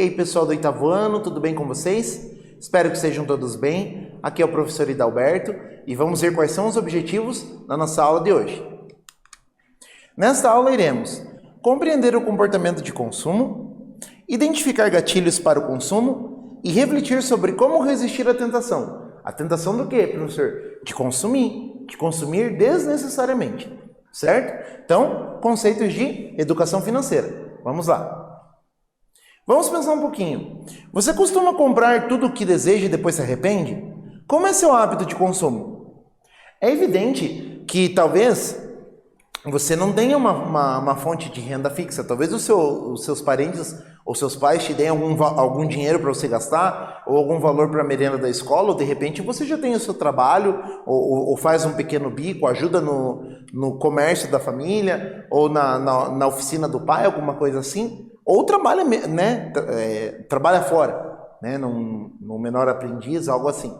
aí pessoal do oitavo ano, tudo bem com vocês? Espero que estejam todos bem. Aqui é o professor Hidalberto e vamos ver quais são os objetivos da nossa aula de hoje. Nesta aula iremos compreender o comportamento de consumo, identificar gatilhos para o consumo e refletir sobre como resistir à tentação. A tentação do quê, professor? De consumir desnecessariamente, certo? Então, conceitos de educação financeira. Vamos lá. Vamos pensar um pouquinho. Você costuma comprar tudo o que deseja e depois se arrepende? Como é seu hábito de consumo? É evidente que talvez você não tenha uma fonte de renda fixa. Talvez os seus parentes ou seus pais te deem algum dinheiro para você gastar, ou algum valor para a merenda da escola, ou de repente você já tem o seu trabalho, ou faz um pequeno bico, ajuda no comércio da família, ou na oficina do pai, alguma coisa assim. Ou trabalha, né, trabalha fora, né, no menor aprendiz, algo assim,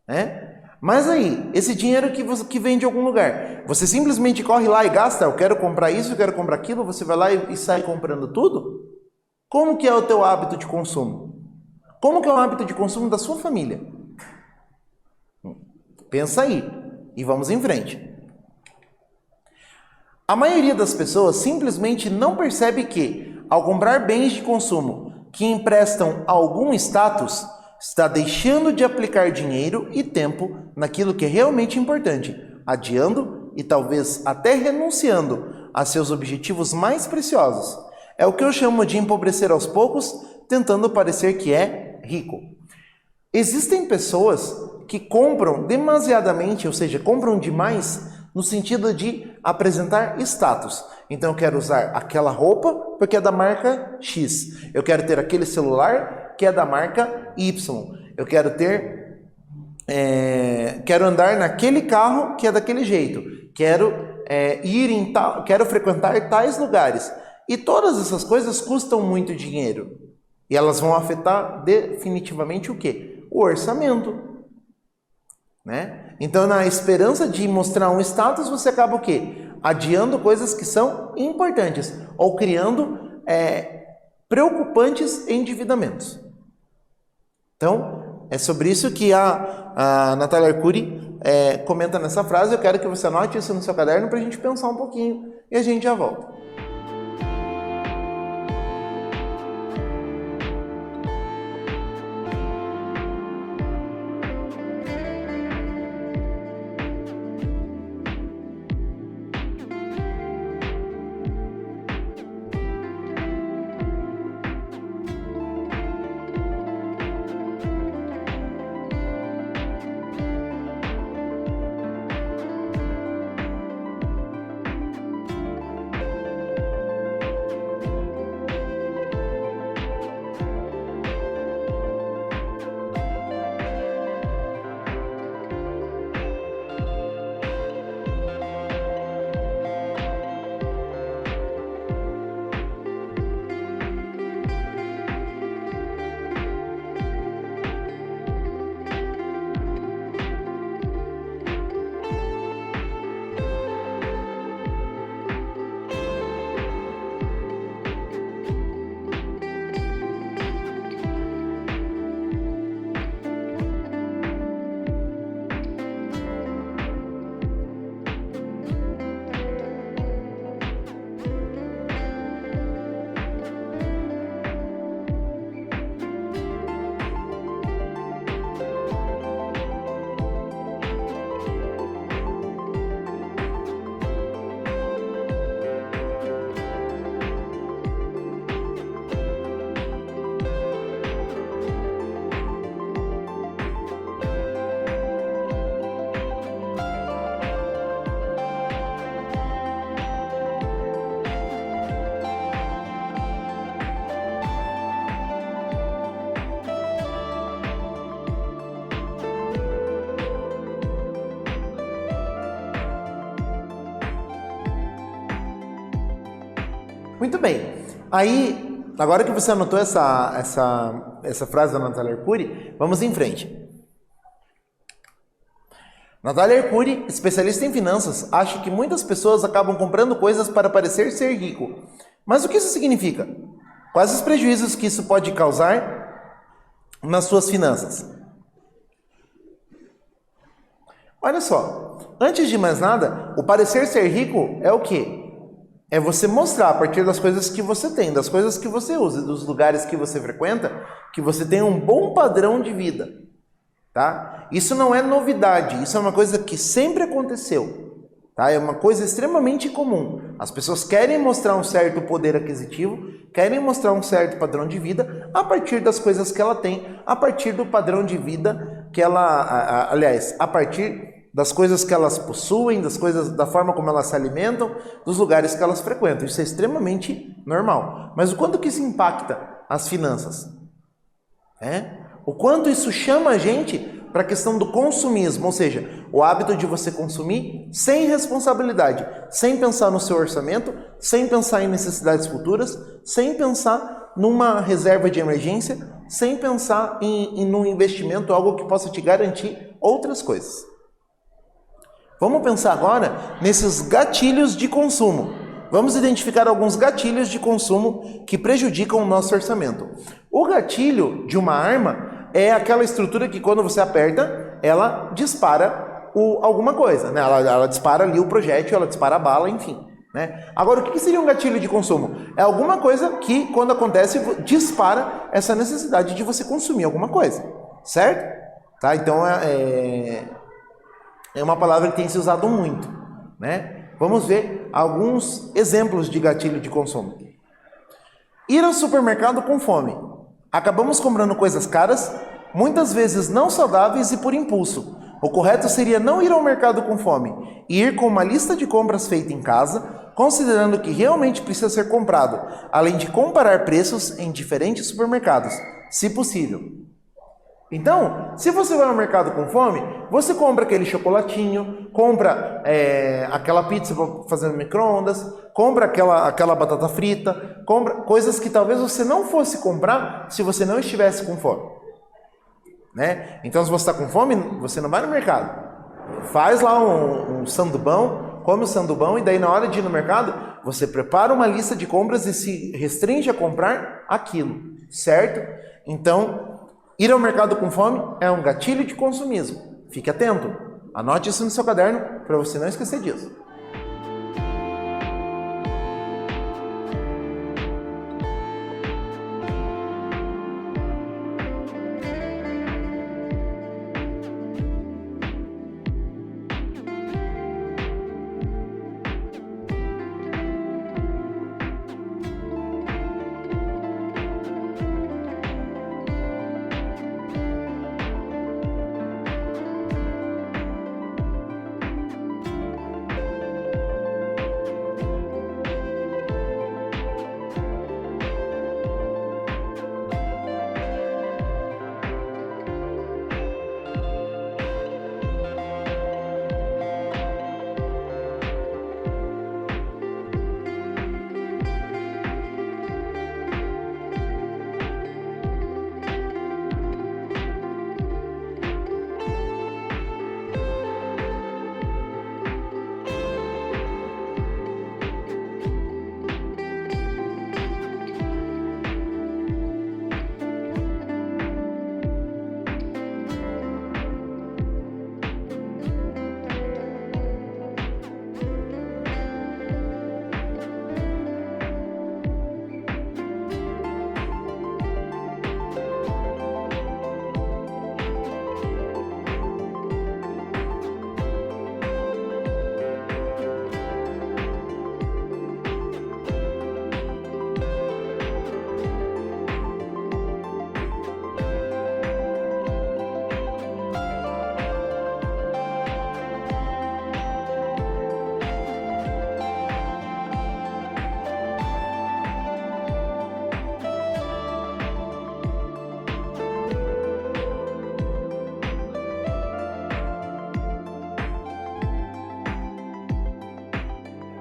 né? Mas aí, esse dinheiro que vem de algum lugar, você simplesmente corre lá e gasta, eu quero comprar isso, eu quero comprar aquilo, você vai lá e sai comprando tudo? Como que é o teu hábito de consumo? Como que é o hábito de consumo da sua família? Pensa aí e vamos em frente. A maioria das pessoas simplesmente não percebe que, ao comprar bens de consumo que emprestam algum status, está deixando de aplicar dinheiro e tempo naquilo que é realmente importante, adiando e talvez até renunciando a seus objetivos mais preciosos. É o que eu chamo de empobrecer aos poucos, tentando parecer que é rico. Existem pessoas que compram demasiadamente, ou seja, compram demais no sentido de apresentar status. Então eu quero usar aquela roupa porque é da marca X. Eu quero ter aquele celular que é da marca Y. Eu quero quero andar naquele carro que é daquele jeito. Quero quero frequentar tais lugares. E todas essas coisas custam muito dinheiro. E elas vão afetar definitivamente o quê? O orçamento. Né? Então, na esperança de mostrar um status, você acaba o quê? Adiando coisas que são importantes ou criando preocupantes endividamentos. Então, é sobre isso que a Natália Arcuri comenta nessa frase. Eu quero que você anote isso no seu caderno para a gente pensar um pouquinho e a gente já volta. Muito bem. Aí, agora que você anotou essa frase da Natália Arcuri, vamos em frente. Natália Arcuri, especialista em finanças, acha que muitas pessoas acabam comprando coisas para parecer ser rico. Mas o que isso significa? Quais os prejuízos que isso pode causar nas suas finanças? Olha só, antes de mais nada, o parecer ser rico é o quê? É você mostrar a partir das coisas que você tem, das coisas que você usa, dos lugares que você frequenta, que você tem um bom padrão de vida, tá? Isso não é novidade, isso é uma coisa que sempre aconteceu, tá? É uma coisa extremamente comum. As pessoas querem mostrar um certo poder aquisitivo, querem mostrar um certo padrão de vida a partir das coisas que ela tem, a partir do padrão de vida que ela, aliás, a partir das coisas que elas possuem, das coisas, da forma como elas se alimentam, dos lugares que elas frequentam. Isso é extremamente normal. Mas o quanto que isso impacta as finanças? O quanto isso chama a gente para a questão do consumismo, ou seja, o hábito de você consumir sem responsabilidade, sem pensar no seu orçamento, sem pensar em necessidades futuras, sem pensar numa reserva de emergência, sem pensar em um investimento, algo que possa te garantir outras coisas. Vamos pensar agora nesses gatilhos de consumo. Vamos identificar alguns gatilhos de consumo que prejudicam o nosso orçamento. O gatilho de uma arma é aquela estrutura que quando você aperta, ela dispara alguma coisa, né? Ela dispara ali o projétil, ela dispara a bala, enfim. Né? Agora, o que seria um gatilho de consumo? É alguma coisa que, quando acontece, dispara essa necessidade de você consumir alguma coisa, certo? Tá? Então, é uma palavra que tem se usado muito, né? Vamos ver alguns exemplos de gatilho de consumo. Ir ao supermercado com fome. Acabamos comprando coisas caras, muitas vezes não saudáveis e por impulso. O correto seria não ir ao mercado com fome e ir com uma lista de compras feita em casa, considerando o que realmente precisa ser comprado, além de comparar preços em diferentes supermercados, se possível. Então, se você vai ao mercado com fome, você compra aquele chocolatinho, compra aquela pizza para fazer no micro-ondas, compra aquela batata frita, compra coisas que talvez você não fosse comprar se você não estivesse com fome. Né? Então, se você está com fome, você não vai no mercado. Faz lá um sandubão, come o sandubão e daí na hora de ir no mercado, você prepara uma lista de compras e se restringe a comprar aquilo, certo? Então, ir ao mercado com fome é um gatilho de consumismo. Fique atento. Anote isso no seu caderno para você não esquecer disso.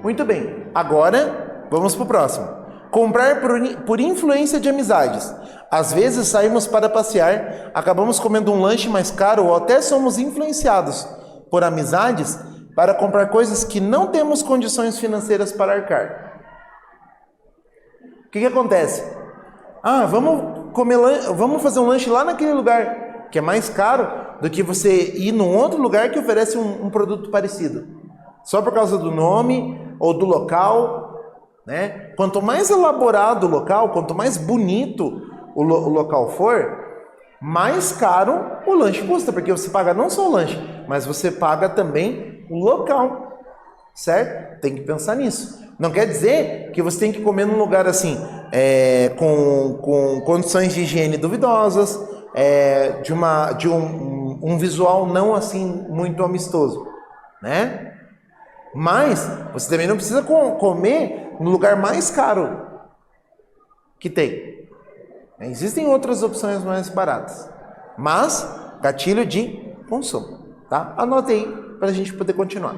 Muito bem, agora vamos para o próximo. Comprar por influência de amizades. Às vezes saímos para passear, acabamos comendo um lanche mais caro ou até somos influenciados por amizades para comprar coisas que não temos condições financeiras para arcar. O que acontece? Ah, vamos fazer um lanche lá naquele lugar, que é mais caro do que você ir num outro lugar que oferece um produto parecido. Só por causa do nome ou do local, né? Quanto mais elaborado o local, quanto mais bonito o local for, mais caro o lanche custa, porque você paga não só o lanche, mas você paga também o local, certo? Tem que pensar nisso. Não quer dizer que você tem que comer num lugar assim, com condições de higiene duvidosas, de um visual não assim muito amistoso, né? Mas você também não precisa comer no lugar mais caro que tem. Existem outras opções mais baratas, mas gatilho de consumo, tá? Anote aí para a gente poder continuar.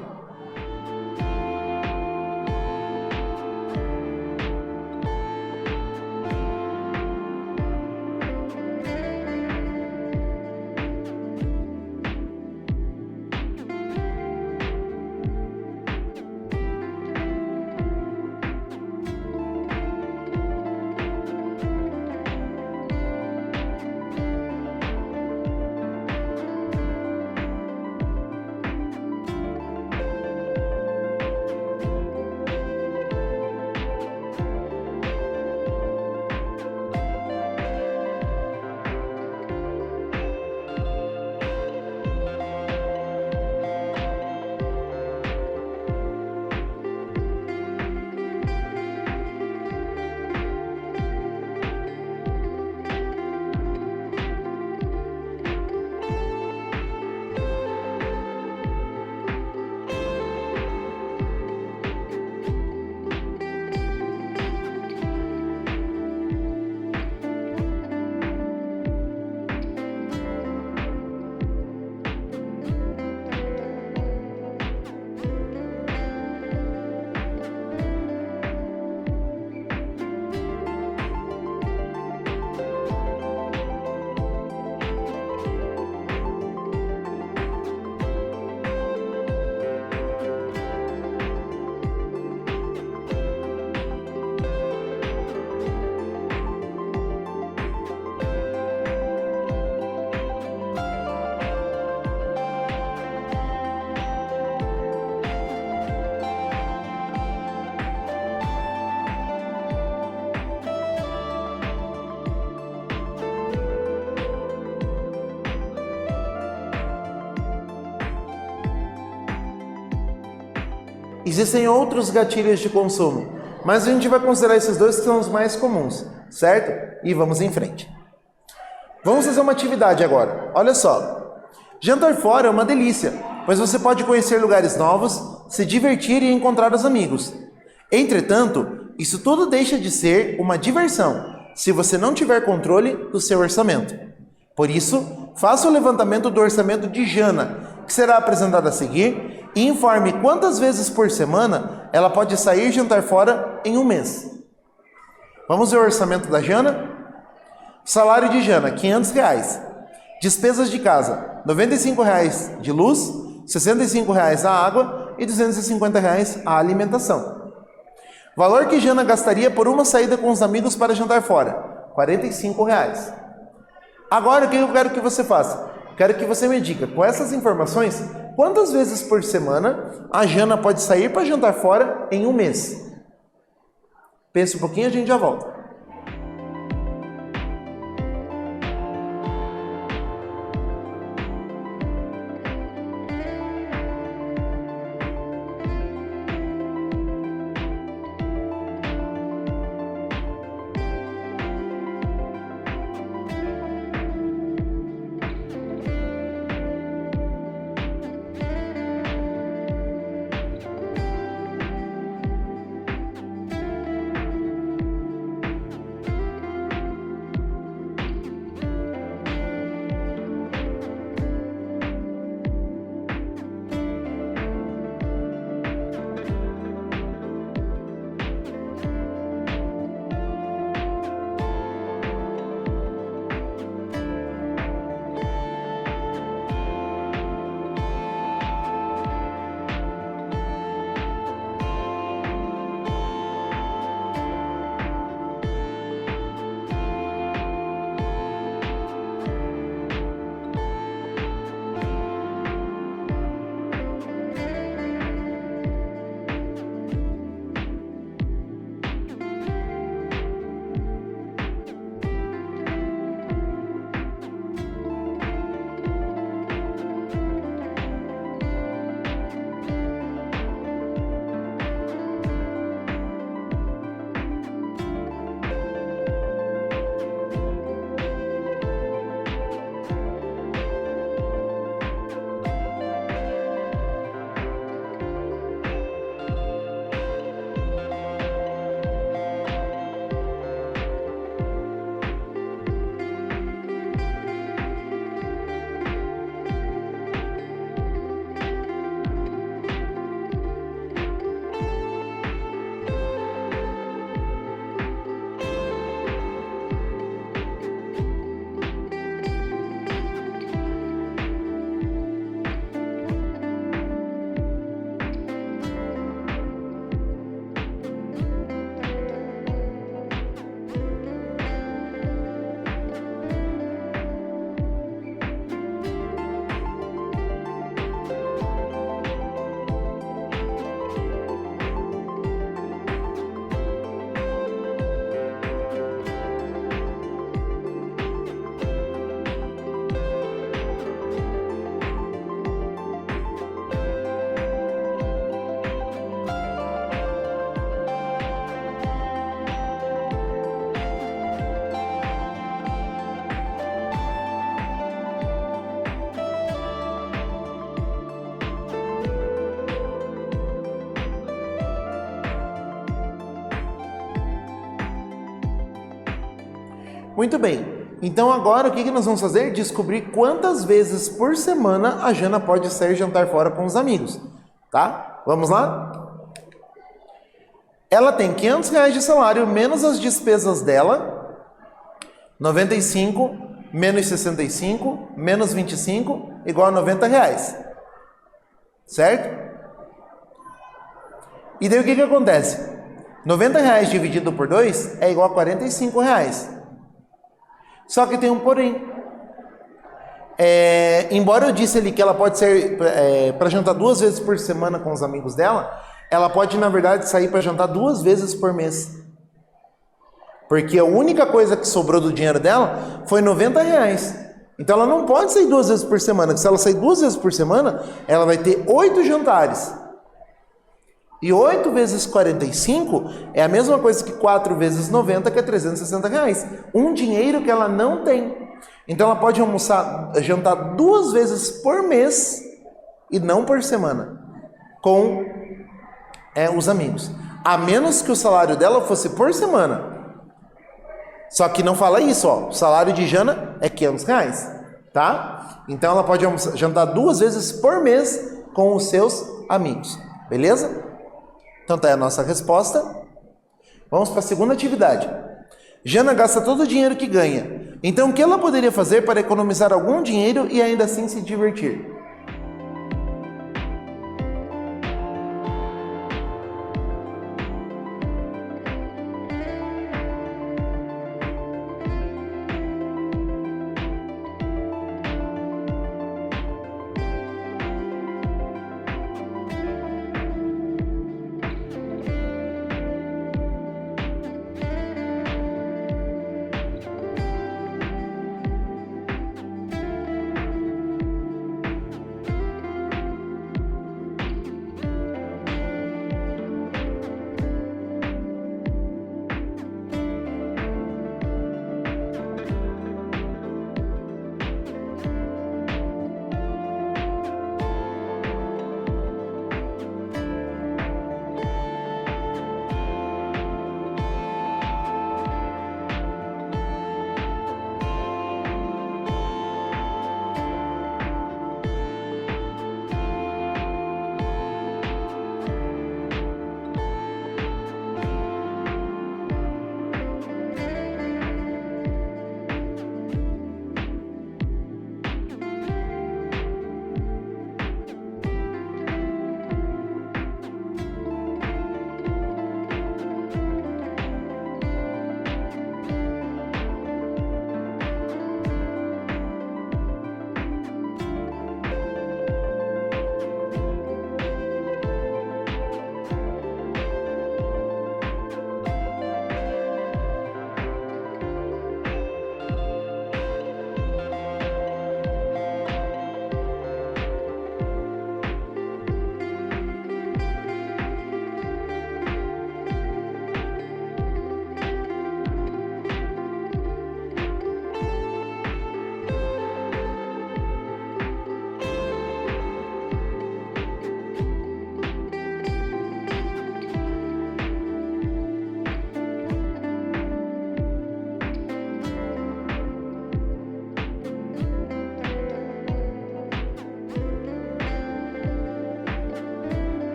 Existem outros gatilhos de consumo, mas a gente vai considerar esses dois que são os mais comuns, certo? E vamos em frente. Vamos fazer uma atividade agora. Olha só. Jantar fora é uma delícia, pois você pode conhecer lugares novos, se divertir e encontrar os amigos. Entretanto, isso tudo deixa de ser uma diversão, se você não tiver controle do seu orçamento. Por isso, faça o levantamento do orçamento de Jana, que será apresentado a seguir, e informe quantas vezes por semana ela pode sair jantar fora em um mês. Vamos ver o orçamento da Jana? Salário de Jana, R$500. Despesas de casa, R$95 de luz, R$65 a água e R$250 a alimentação. Valor que Jana gastaria por uma saída com os amigos para jantar fora, R$45. Agora, o que eu quero que você faça? Quero que você me diga, com essas informações, quantas vezes por semana a Jana pode sair para jantar fora em um mês? Pense um pouquinho e a gente já volta. Muito bem. Então agora o que nós vamos fazer? Descobrir quantas vezes por semana a Jana pode sair jantar fora com os amigos. Tá? Vamos lá? Ela tem R$500 de salário menos as despesas dela, 95 menos 65 menos 25 igual a R$90. Certo? E daí o que acontece? R$90 dividido por 2 é igual a R$45. Só que tem um porém. Embora eu disse ali que ela pode sair para jantar 2 vezes por semana com os amigos dela, ela pode, na verdade, sair para jantar 2 vezes por mês. Porque a única coisa que sobrou do dinheiro dela foi R$90. Então ela não pode sair 2 vezes por semana, porque se ela sair 2 vezes por semana, ela vai ter 8 jantares. E 8 vezes 45 é a mesma coisa que 4 vezes 90, que é R$360. Um dinheiro que ela não tem. Então ela pode jantar 2 vezes por mês e não por semana com os amigos. A menos que o salário dela fosse por semana. Só que não fala isso, ó. O salário de Jana é R$500, tá? Então ela pode jantar 2 vezes por mês com os seus amigos. Beleza? Então tá aí a nossa resposta. Vamos para a segunda atividade. Jana gasta todo o dinheiro que ganha. Então o que ela poderia fazer para economizar algum dinheiro e ainda assim se divertir?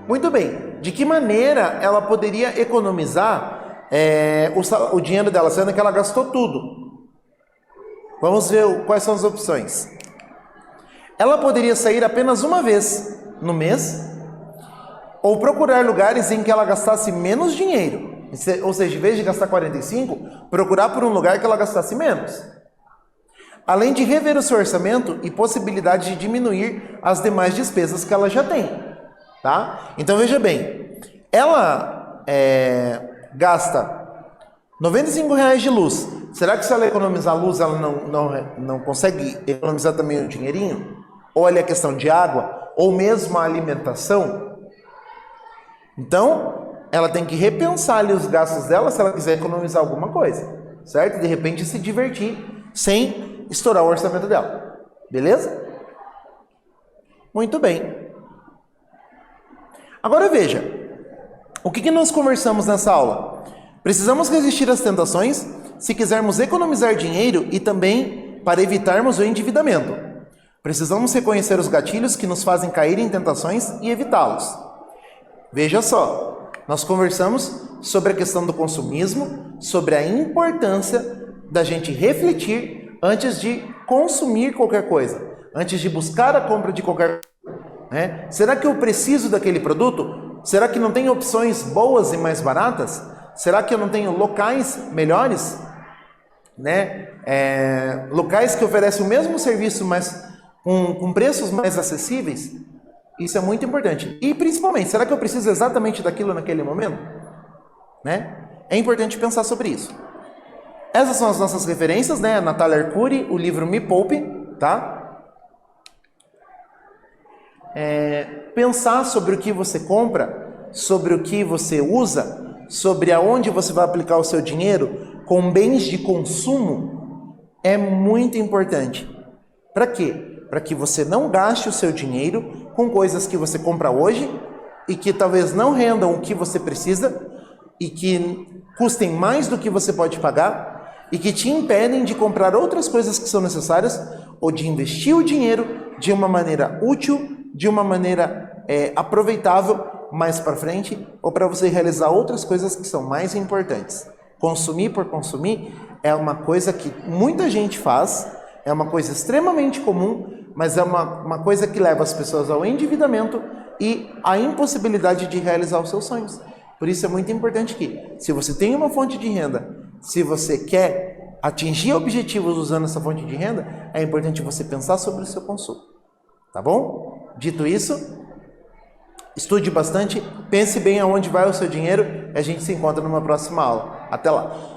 Muito bem, de que maneira ela poderia economizar o dinheiro dela, sendo que ela gastou tudo? Vamos ver quais são as opções. Ela poderia sair apenas uma vez no mês, ou procurar lugares em que ela gastasse menos dinheiro. Ou seja, em vez de gastar 45, procurar por um lugar que ela gastasse menos. além de rever o seu orçamento e possibilidade de diminuir as demais despesas que ela já tem, tá? Então veja bem, ela gasta R$ 95 de luz. Será que se ela economizar luz, ela não consegue economizar também o dinheirinho? Ou olha a questão de água, ou mesmo a alimentação? Então, ela tem que repensar ali os gastos dela se ela quiser economizar alguma coisa, certo? De repente se divertir sem estourar o orçamento dela. Beleza? Muito bem. Agora veja, o que nós conversamos nessa aula? Precisamos resistir às tentações se quisermos economizar dinheiro e também para evitarmos o endividamento. Precisamos reconhecer os gatilhos que nos fazem cair em tentações e evitá-los. Veja só, nós conversamos sobre a questão do consumismo, sobre a importância da gente refletir antes de consumir qualquer coisa, antes de buscar a compra de qualquer coisa, né? Será que eu preciso daquele produto? Será que não tem opções boas e mais baratas? Será que eu não tenho locais melhores? Né? Locais que oferecem o mesmo serviço, mas com preços mais acessíveis? Isso é muito importante. E principalmente, será que eu preciso exatamente daquilo naquele momento? Né? É importante pensar sobre isso. Essas são as nossas referências, né? A Natália Arcuri, o livro Me Poupe, tá? Pensar sobre o que você compra, sobre o que você usa, sobre aonde você vai aplicar o seu dinheiro com bens de consumo é muito importante. Para quê? Para que você não gaste o seu dinheiro com coisas que você compra hoje e que talvez não rendam o que você precisa e que custem mais do que você pode pagar e que te impedem de comprar outras coisas que são necessárias ou de investir o dinheiro de uma maneira útil, de uma maneira aproveitável mais para frente, ou para você realizar outras coisas que são mais importantes. Consumir por consumir é uma coisa que muita gente faz, é uma coisa extremamente comum, mas é uma coisa que leva as pessoas ao endividamento e à impossibilidade de realizar os seus sonhos. Por isso é muito importante que, se você tem uma fonte de renda, se você quer atingir objetivos usando essa fonte de renda, é importante você pensar sobre o seu consumo. Tá bom? Dito isso, estude bastante, pense bem aonde vai o seu dinheiro e a gente se encontra numa próxima aula. Até lá!